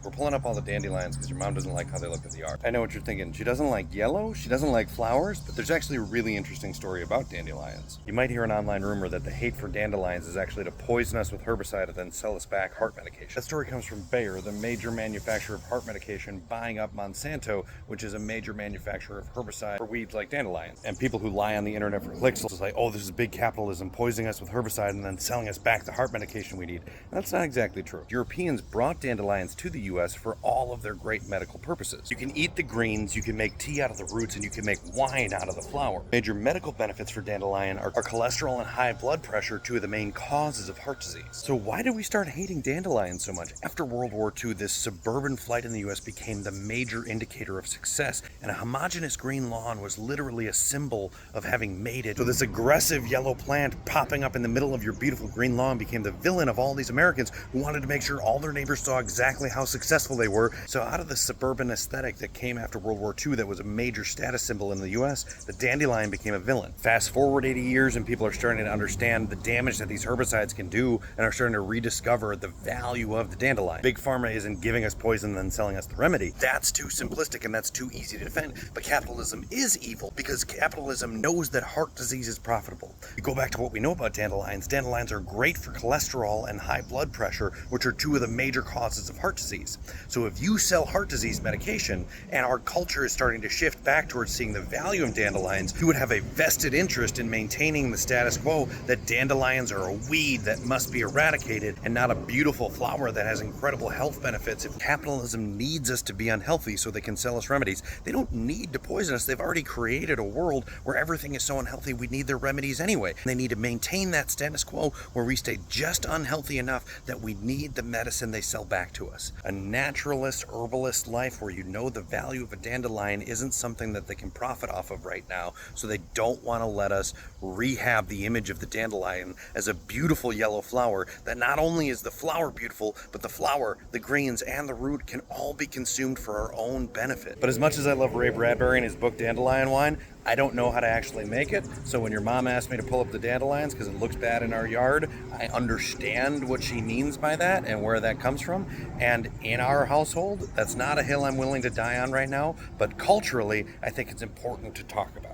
We're pulling up all the dandelions because your mom doesn't like how they look at the yard. I know what you're thinking. She doesn't like yellow, she doesn't like flowers, but there's actually a really interesting story about dandelions. You might hear an online rumor that the hate for dandelions is actually to poison us with herbicide and then sell us back heart medication. That story comes from Bayer, the major manufacturer of heart medication, buying up Monsanto, which is a major manufacturer of herbicide for weeds like dandelions. And people who lie on the internet for clicks will say, oh, this is big capitalism poisoning us with herbicide and then selling us back the heart medication we need. And that's not exactly true. Europeans brought dandelions to the US for all of their great medical purposes. You can eat the greens, you can make tea out of the roots, and you can make wine out of the flower. Major medical benefits for dandelion are cholesterol and high blood pressure, two of the main causes of heart disease. So why did we start hating dandelions so much? After World War II, this suburban flight in the US became the major indicator of success, and a homogeneous green lawn was literally a symbol of having made it. So this aggressive yellow plant popping up in the middle of your beautiful green lawn became the villain of all these Americans who wanted to make sure all their neighbors saw exactly how successful they were. So out of the suburban aesthetic that came after World War II that was a major status symbol in the US, the dandelion became a villain. Fast forward 80 years and people are starting to understand the damage that these herbicides can do and are starting to rediscover the value of the dandelion. Big Pharma isn't giving us poison and then selling us the remedy. That's too simplistic and that's too easy to defend. But capitalism is evil because capitalism knows that heart disease is profitable. You go back to what we know about dandelions. Dandelions are great for cholesterol and high blood pressure, which are two of the major causes of heart disease. So if you sell heart disease medication and our culture is starting to shift back towards seeing the value of dandelions, you would have a vested interest in maintaining the status quo that dandelions are a weed that must be eradicated and not a beautiful flower that has incredible health benefits. If capitalism needs us to be unhealthy so they can sell us remedies, they don't need to poison us. They've already created a world where everything is so unhealthy we need their remedies anyway. They need to maintain that status quo where we stay just unhealthy enough that we need the medicine they sell back to us. A naturalist, herbalist life where you know the value of a dandelion isn't something that they can profit off of right now, so they don't want to let us rehab the image of the dandelion as a beautiful yellow flower that not only is the flower beautiful, but the flower, the greens, and the root can all be consumed for our own benefit. But as much as I love Ray Bradbury and his book Dandelion Wine, I don't know how to actually make it, so when your mom asked me to pull up the dandelions because it looks bad in our yard, I understand what she means by that and where that comes from. And in our household, that's not a hill I'm willing to die on right now, but culturally, I think it's important to talk about.